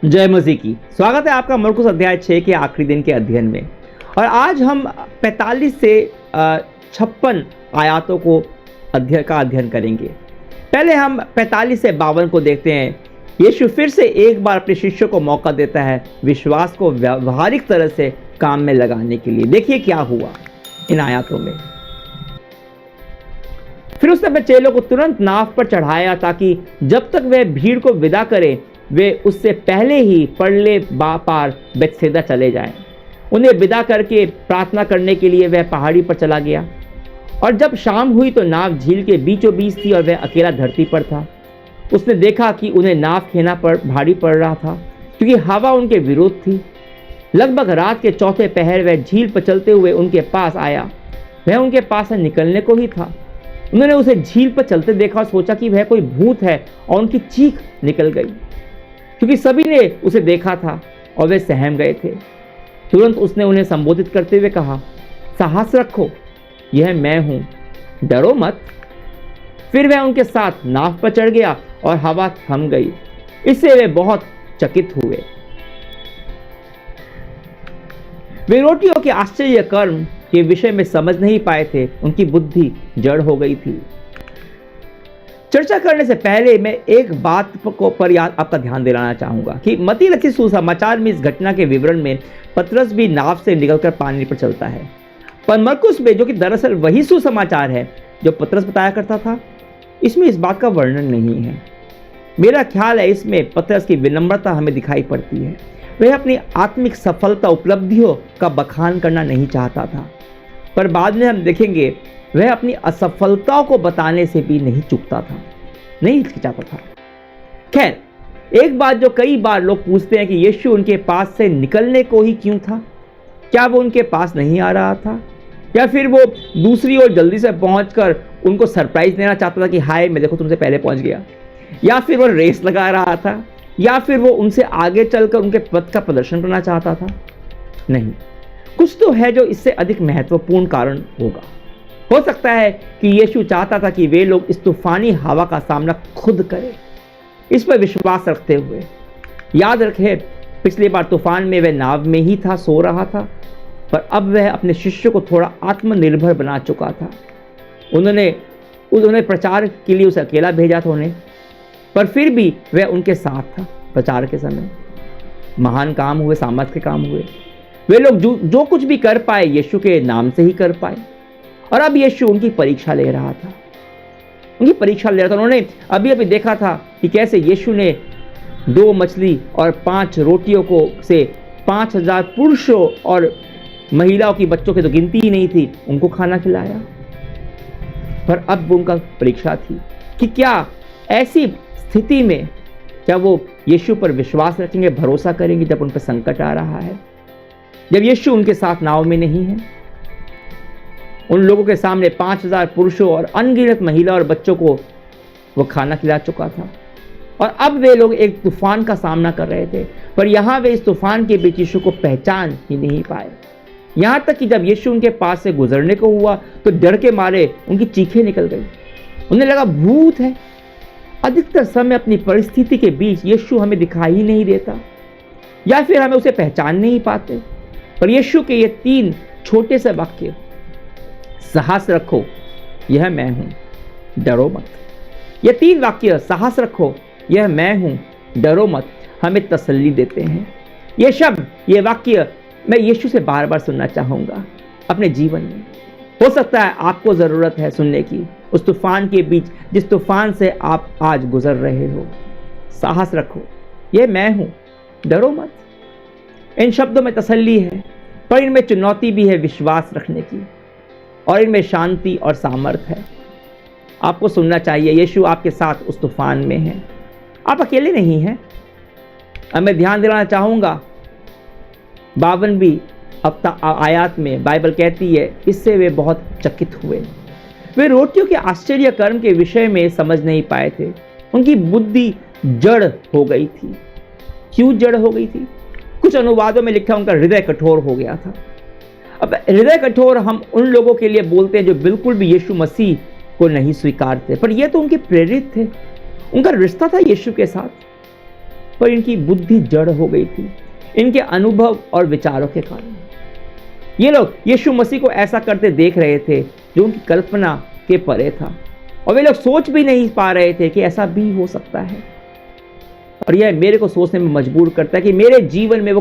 जय मसीह की। स्वागत है आपका मरकुस अध्याय 6 के आखिरी दिन के अध्ययन में। और आज हम 45 से 56 आयतों को अध्ययन करेंगे। पहले हम 45 से 52 को देखते हैं। यीशु फिर से एक बार अपने शिष्यों को मौका देता है विश्वास को व्यावहारिक तरह से काम में लगाने के लिए। देखिए क्या हुआ इन आयतों में। फिर उसने अपने चेलों को तुरंत नाव पर चढ़ाया ताकि जब तक वह भीड़ को विदा करे वे उससे पहले ही परले पार बेतसैदा चले जाएं। उन्हें विदा करके प्रार्थना करने के लिए वह पहाड़ी पर चला गया। और जब शाम हुई तो नाव झील के बीचों बीच थी और वह अकेला धरती पर था। उसने देखा कि उन्हें नाव खेना पर भारी पड़ रहा था क्योंकि हवा उनके विरोध थी। लगभग रात के चौथे पहर वह झील पर चलते हुए उनके पास आया। वह उनके पास से निकलने को ही था। उन्होंने उसे झील पर चलते देखा और सोचा कि वह कोई भूत है और उनकी चीख निकल गई क्योंकि सभी ने उसे देखा था और वे सहम गए थे। तुरंत उसने उन्हें संबोधित करते हुए कहा, साहस रखो, यह मैं हूं, डरो मत। फिर वह उनके साथ नाव पर चढ़ गया और हवा थम गई। इससे वे बहुत चकित हुए। वे रोटियों के आश्चर्य कर्म के विषय में समझ नहीं पाए थे। उनकी बुद्धि जड़ हो गई थी। चर्चा करने से पहले मैं एक बात पर आपका ध्यान दिलाना चाहूंगा कि मत्ती लिखित सुसमाचार में इस घटना के विवरण में पतरस भी नाव से निकलकर पानी पर चलता है। पर मरकुस में, जो कि दरअसल वही सुसमाचार है जो पतरस बताया करता था, इसमें इस बात का वर्णन नहीं है। मेरा ख्याल है इसमें पतरस की विनम्रता हमें दिखाई पड़ती है। वह अपनी आत्मिक सफलता उपलब्धियों का बखान करना नहीं चाहता था, पर बाद में हम देखेंगे वह अपनी असफलताओं को बताने से भी नहीं चूकता था, नहीं हिचकिचाता था। खैर, एक बात जो कई बार लोग पूछते हैं कि यीशु उनके पास से निकलने को ही क्यों था? क्या वो उनके पास नहीं आ रहा था, या फिर वो दूसरी ओर जल्दी से पहुंचकर उनको सरप्राइज देना चाहता था कि हाय मैं देखो तुमसे पहले पहुंच गया, या फिर वो रेस लगा रहा था, या फिर वो उनसे आगे चलकर उनके पथ का प्रदर्शन करना चाहता था? नहीं, कुछ तो है जो इससे अधिक महत्वपूर्ण कारण होगा। हो सकता है कि यीशु चाहता था कि वे लोग इस तूफानी हवा का सामना खुद करें, इस पर विश्वास रखते हुए। याद रखें, पिछली बार तूफान में वह नाव में ही था, सो रहा था, पर अब वह अपने शिष्य को थोड़ा आत्मनिर्भर बना चुका था। उन्होंने प्रचार के लिए उसे अकेला भेजा था उन्हें, पर फिर भी वह उनके साथ था। प्रचार के समय महान काम हुए, सामर्थ के काम हुए। वे लोग जो कुछ भी कर पाए यीशु के नाम से ही कर पाए। और अब यीशु उनकी परीक्षा ले रहा था। उन्होंने अभी देखा था कि कैसे यीशु ने 2 मछली और 5 रोटियों को से 5000 पुरुषों और महिलाओं की, बच्चों की तो गिनती ही नहीं थी, उनको खाना खिलाया। पर अब उनका परीक्षा थी कि क्या ऐसी स्थिति में क्या वो यीशु पर विश्वास रखेंगे, भरोसा करेंगे जब उन पर संकट आ रहा है, जब यीशु उनके साथ नाव में नहीं है। उन लोगों के सामने 5000 पुरुषों और अनगिनत महिला और बच्चों को वो खाना खिला चुका था। और अब वे लोग एक तूफान का सामना कर रहे थे, पर यहाँ वे इस तूफान के बीच यीशु को पहचान ही नहीं पाए। यहाँ तक कि जब यीशु उनके पास से गुजरने को हुआ तो डर के मारे उनकी चीखें निकल गई। उन्हें लगा भूत है। अधिकतर समय अपनी परिस्थिति के बीच यीशु हमें दिखाई ही नहीं देता, या फिर हमें उसे पहचान नहीं पाते। पर यीशु के ये 3 छोटे से वाक्य, साहस रखो, यह मैं हूं, डरो मत। ये 3 वाक्य, साहस रखो, यह मैं हूं, डरो मत, हमें तसल्ली देते हैं। ये शब्द, ये वाक्य मैं यीशु से बार बार सुनना चाहूंगा अपने जीवन में। हो सकता है आपको जरूरत है सुनने की, उस तूफान के बीच जिस तूफान से आप आज गुजर रहे हो। साहस रखो, यह मैं हूं, डरो मत। इन शब्दों में तसल्ली है, पर इनमें चुनौती भी है विश्वास रखने की, और इनमें शांति और सामर्थ है। आपको सुनना चाहिए, यीशु आपके साथ उस तूफान में है, आप अकेले नहीं हैं। अब मैं ध्यान दिलाना चाहूँगा 52वीं आयत में बाइबल कहती है, इससे वे बहुत चकित हुए। वे रोटियों के आश्चर्य कर्म के विषय में समझ नहीं पाए थे। उनकी बुद्धि जड़ हो गई थी। क्यों जड़ हो गई थी? कुछ अनुवादों में लिखा उनका हृदय कठोर हो गया था। अब हृदय कठोर हम उन लोगों के लिए बोलते हैं जो बिल्कुल भी यीशु मसीह को नहीं स्वीकारते, पर ये तो उनके प्रेरित थे। उनका रिश्ता था यीशु के साथ। पर इनकी बुद्धि जड़ हो गई थी, इनके अनुभव और विचारों के कारण। ये लोग यीशु मसीह को ऐसा करते देख रहे थे जो उनकी कल्पना के परे था, और वे लोग सोच भी नहीं पा रहे थे कि ऐसा भी हो सकता है। और यह मेरे को सोचने में मजबूर करता है कि मेरे जीवन में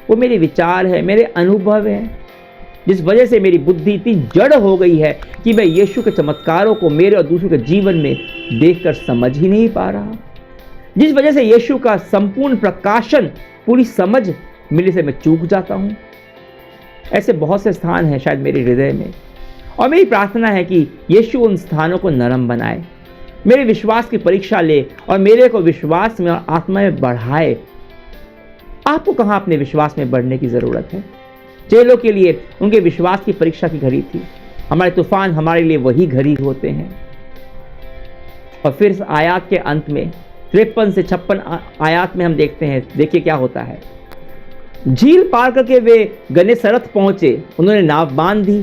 वो मेरे विचार है, मेरे अनुभव है, जिस वजह से मेरी बुद्धि इतनी जड़ हो गई है कि मैं यीशु के चमत्कारों को मेरे और दूसरों के जीवन में देखकर समझ ही नहीं पा रहा, जिस वजह से यीशु का संपूर्ण प्रकाशन, पूरी समझ मिलने से मैं चूक जाता हूं। ऐसे बहुत से स्थान हैं शायद मेरे हृदय में, और मेरी प्रार्थना है कि यीशु उन स्थानों को नरम बनाए, मेरे विश्वास की परीक्षा ले और मेरे को विश्वास में और आत्मा में बढ़ाए। आपको कहां अपने विश्वास में बढ़ने की जरूरत है? चेलों के लिए उनके विश्वास की परीक्षा की घड़ी थी, हमारे तूफान हमारे लिए वही घड़ी होते हैं। और फिर इस आयत के अंत में 53 से 56 आयत में हम देखते हैं, देखिए क्या होता है। झील पार करके वे गन्नेसरत पहुंचे, उन्होंने नाव बांध दी।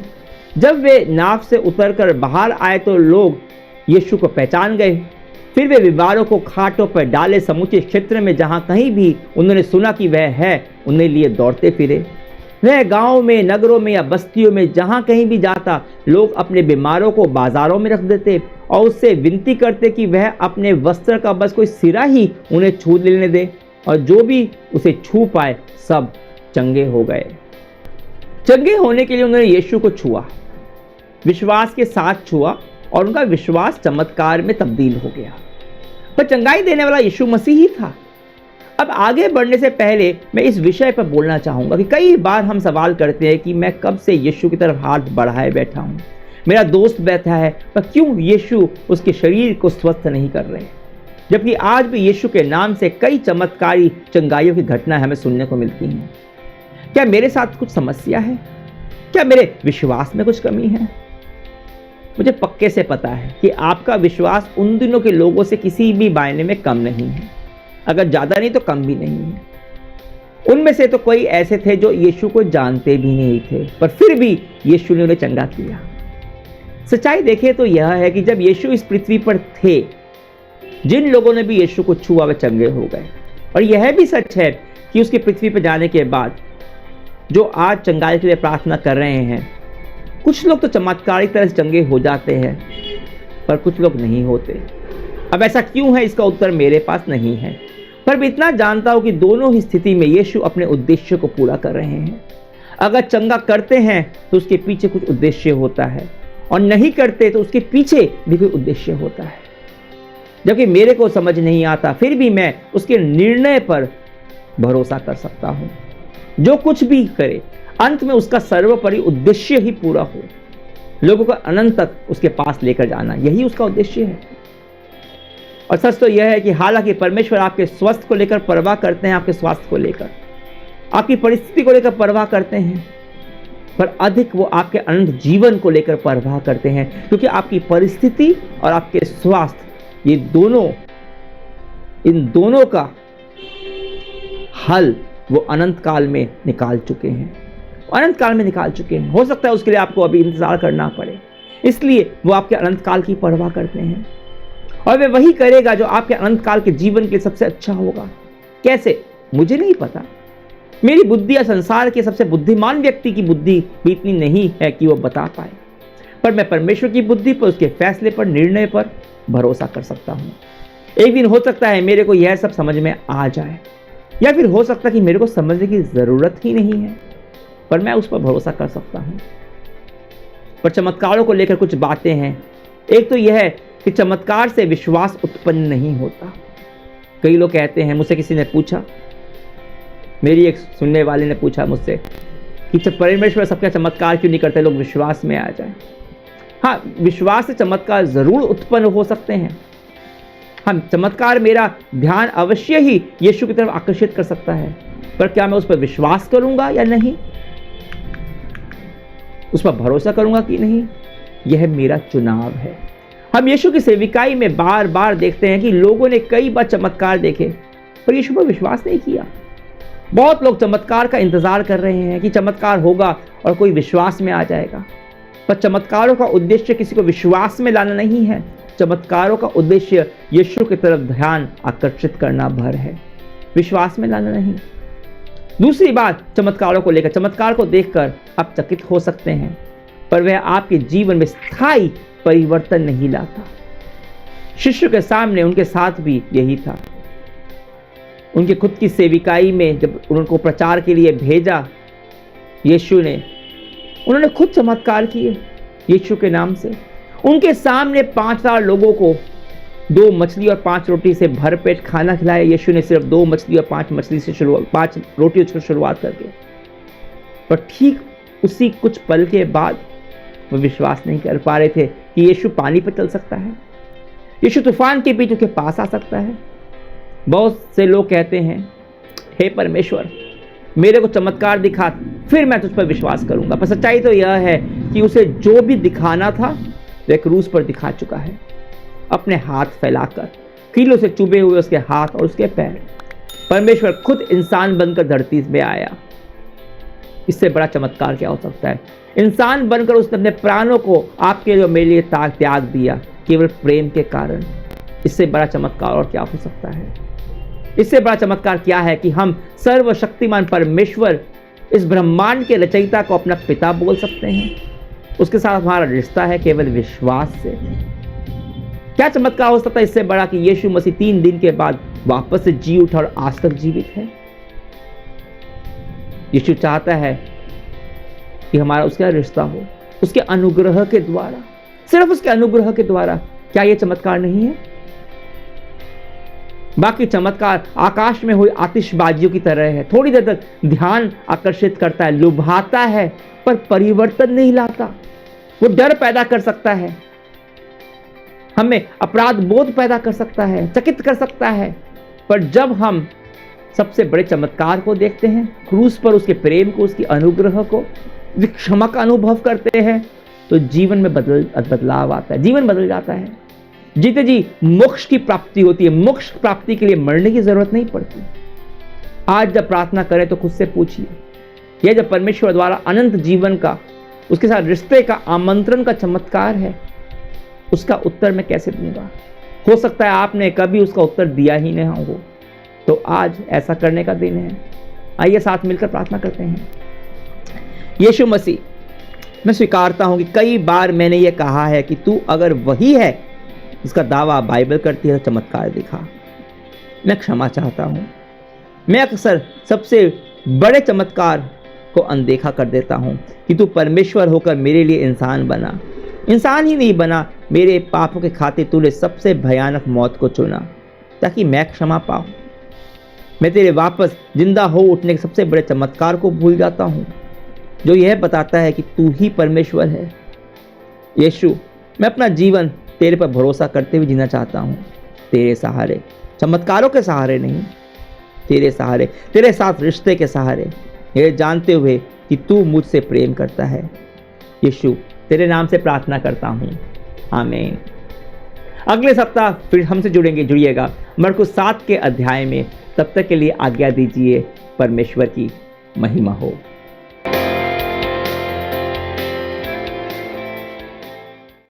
जब वे नाव से उतरकर बाहर आए तो लोग यीशु को पहचान गए। फिर वे विवारों को खाटों पर डाले, समूचे क्षेत्र में जहां कहीं भी उन्होंने सुना कि वह है, उन्हें लिए दौड़ते फिरे। वह गांव में, नगरों में या बस्तियों में जहां कहीं भी जाता, लोग अपने बीमारों को बाजारों में रख देते और उससे विनती करते कि वह अपने वस्त्र का बस कोई सिरा ही उन्हें छू लेने दे, और जो भी उसे छू पाए सब चंगे हो गए। चंगे होने के लिए उन्होंने यीशु को छुआ, विश्वास के साथ छुआ, और उनका विश्वास चमत्कार में तब्दील हो गया। पर चंगाई देने वाला यीशु मसीह ही था। अब आगे बढ़ने से पहले मैं इस विषय पर बोलना चाहूंगा कि कई बार हम सवाल करते हैं कि मैं कब से यीशु की तरफ हाथ बढ़ाए बैठा हूं, मेरा दोस्त बैठा है, पर क्यों यीशु उसके शरीर को स्वस्थ नहीं कर रहे, जबकि आज भी यीशु के नाम से कई चमत्कारी चंगाइयों की घटनाएं हमें सुनने को मिलती हैं। क्या मेरे साथ कुछ समस्या है? क्या मेरे विश्वास में कुछ कमी है? मुझे पक्के से पता है कि आपका विश्वास उन दिनों के लोगों से किसी भी मायने में कम नहीं है, अगर ज़्यादा नहीं तो कम भी नहीं है। उनमें से तो कोई ऐसे थे जो यीशु को जानते भी नहीं थे, पर फिर भी यीशु ने उन्हें चंगा किया। सच्चाई देखें तो यह है कि जब यीशु इस पृथ्वी पर थे, जिन लोगों ने भी यीशु को छुआ वे चंगे हो गए। और यह भी सच है कि उसकी पृथ्वी पर जाने के बाद जो आज चंगाई के लिए प्रार्थना कर रहे हैं, कुछ लोग तो चमत्कारिक तरह से चंगे हो जाते हैं, पर कुछ लोग नहीं होते। अब ऐसा क्यों है, इसका उत्तर मेरे पास नहीं है, पर मैं इतना जानता हूं कि दोनों ही स्थिति में यीशु अपने उद्देश्य को पूरा कर रहे हैं। अगर चंगा करते हैं तो उसके पीछे कुछ उद्देश्य होता है, और नहीं करते तो उसके पीछे भी कोई उद्देश्य होता है। जबकि मेरे को समझ नहीं आता, फिर भी मैं उसके निर्णय पर भरोसा कर सकता हूं। जो कुछ भी करे, अंत में उसका सर्वोपरि उद्देश्य ही पूरा हो, लोगों को अनंत तक उसके पास लेकर जाना, यही उसका उद्देश्य है। और सच तो यह है कि हालांकि परमेश्वर आपके स्वास्थ्य को लेकर परवाह करते हैं, आपके स्वास्थ्य को लेकर, आपकी परिस्थिति को लेकर परवाह करते हैं, पर अधिक वो आपके अनंत जीवन को लेकर परवाह करते हैं, क्योंकि आपकी परिस्थिति और आपके स्वास्थ्य, ये दोनों, इन दोनों का हल वो अनंत काल में निकाल चुके हैं, अनंत काल में निकाल चुके हैं। हो सकता है उसके लिए आपको अभी इंतजार करना पड़े, इसलिए वो आपके अनंत काल की परवाह करते हैं, और वे वही करेगा जो आपके अनंत काल के जीवन के लिए सबसे अच्छा होगा। कैसे, मुझे नहीं पता। मेरी बुद्धि या संसार के सबसे बुद्धिमान व्यक्ति की बुद्धि भी इतनी नहीं है कि वो बता पाए, पर मैं परमेश्वर की बुद्धि पर, उसके फैसले पर, निर्णय पर भरोसा कर सकता हूँ। एक दिन हो सकता है मेरे को यह सब समझ में आ जाए, या फिर हो सकता है कि मेरे को समझने की ज़रूरत ही नहीं है, पर मैं उस पर भरोसा कर सकता हूँ। पर चमत्कारों को लेकर कुछ बातें हैं। एक तो यह है कि चमत्कार से विश्वास उत्पन्न नहीं होता। कई लोग कहते हैं, मुझसे किसी ने पूछा, मेरी एक सुनने वाले ने पूछा मुझसे कि जब परमेश्वर सबका चमत्कार क्यों नहीं करते, लोग विश्वास में आ जाए। हाँ, विश्वास से चमत्कार ज़रूर उत्पन्न हो सकते हैं। हाँ, चमत्कार मेरा ध्यान अवश्य ही यीशु की तरफ आकर्षित कर सकता है, पर क्या मैं उस पर विश्वास करूंगा या नहीं, उस पर भरोसा करूंगा कि नहीं, यह मेरा चुनाव है। हम यीशु की सेविकाई में बार बार देखते हैं कि लोगों ने कई बार चमत्कार देखे, पर यीशु पर विश्वास नहीं किया। बहुत लोग चमत्कार का इंतजार कर रहे हैं कि चमत्कार होगा और कोई विश्वास में आ जाएगा, पर चमत्कारों का उद्देश्य किसी को विश्वास में लाना नहीं है, चमत्कारों का उद्देश्य यीशु की तरफ ध्यान आकर्षित करना भर है, विश्वास में लाना नहीं। दूसरी बात चमत्कारों को लेकर, चमत्कार को देखकर आप चकित हो सकते हैं, पर वह आपके जीवन में स्थायी परिवर्तन नहीं लाता। शिष्य के सामने उनके साथ भी यही था। उनके खुद की सेविकाई में जब उनको प्रचार के लिए भेजा यीशु ने, उन्होंने खुद चमत्कार किए यीशु के नाम से। उनके सामने 5000 लोगों को 2 मछली और 5 रोटी से भरपेट खाना खिलाया यीशु ने, सिर्फ 2 मछली और 5 रोटियों से शुरुआत करके। पर ठीक उसी कुछ पल के बाद वो विश्वास नहीं कर पा रहे थे कि यीशु पानी पर चल सकता है, यीशु तूफान के बीच उनके पास आ सकता है। बहुत से लोग कहते हैं, हे परमेश्वर मेरे को चमत्कार दिखा, फिर मैं तुझ पर विश्वास करूंगा। पर सच्चाई तो यह है कि उसे जो भी दिखाना था वह क्रूस पर दिखा चुका है, अपने हाथ फैलाकर, कीलों से चुभे हुए उसके हाथ और उसके पैर। परमेश्वर खुद इंसान बनकर धरती में आया। इससे बड़ा चमत्कार क्या हो सकता है? इंसान बनकर उसने अपने प्राणों को आपके लिए मेरे लिए त्याग दिया, केवल प्रेम के कारण। इससे बड़ा चमत्कार और क्या हो सकता है? इससे बड़ा चमत्कार क्या है कि हम सर्वशक्तिमान परमेश्वर, इस ब्रह्मांड के रचयिता को अपना पिता बोल सकते हैं। उसके साथ हमारा रिश्ता है केवल विश्वास से। क्या चमत्कार हो सकता है इससे बड़ा कि यीशु मसीह 3 दिन के बाद वापस से जी उठा और आज तक जीवित है। यीशु चाहता है कि हमारा उसका रिश्ता हो, उसके अनुग्रह के द्वारा, सिर्फ उसके अनुग्रह के द्वारा। क्या यह चमत्कार नहीं है? बाकी चमत्कार आकाश में हुई आतिशबाजियों की तरह है, थोड़ी देर तक ध्यान आकर्षित करता है, लुभाता है, पर परिवर्तन नहीं लाता। वो डर पैदा कर सकता है, हमें अपराध बोध पैदा कर सकता है, चकित कर सकता है। पर जब हम सबसे बड़े चमत्कार को देखते हैं, क्रूस पर उसके प्रेम को, उसकी अनुग्रह को, क्षमा का अनुभव करते हैं, तो जीवन में बदलाव आता है, जीवन बदल जाता है। जीते जी मोक्ष की प्राप्ति होती है। मोक्ष प्राप्ति के लिए मरने की जरूरत नहीं पड़ती। आज जब प्रार्थना करें तो खुद से पूछिए, यह जब परमेश्वर द्वारा अनंत जीवन का, उसके साथ रिश्ते का आमंत्रण का चमत्कार है, उसका उत्तर मैं कैसे दूंगा? हो सकता है आपने कभी उसका उत्तर दिया ही नहीं हो, तो आज ऐसा करने का दिन है। आइए साथ मिलकर प्रार्थना करते हैं। यीशु मसीह, मैं स्वीकारता हूं कि कई बार मैंने ये कहा है कि तू अगर वही है इसका दावा बाइबल करती है तो चमत्कार दिखा। मैं क्षमा चाहता हूँ। मैं अक्सर सबसे बड़े चमत्कार को अनदेखा कर देता हूँ कि तू परमेश्वर होकर मेरे लिए इंसान बना। इंसान ही नहीं बना, मेरे पापों के खातिर तूने सबसे भयानक मौत को चुना ताकि मैं क्षमा पाऊँ। मैं तेरे वापस जिंदा हो उठने के सबसे बड़े चमत्कार को भूल जाता हूँ, जो यह बताता है कि तू ही परमेश्वर है। यीशु, मैं अपना जीवन तेरे पर भरोसा करते हुए जीना चाहता हूँ, तेरे सहारे, चमत्कारों के सहारे नहीं, तेरे सहारे, तेरे साथ रिश्ते के सहारे, ये जानते हुए कि तू मुझसे प्रेम करता है। यीशु, तेरे नाम से प्रार्थना करता हूँ, आमीन। अगले सप्ताह फिर हमसे जुड़िएगा मरकुस 7 के अध्याय में। तब तक के लिए आज्ञा दीजिए। परमेश्वर की महिमा हो।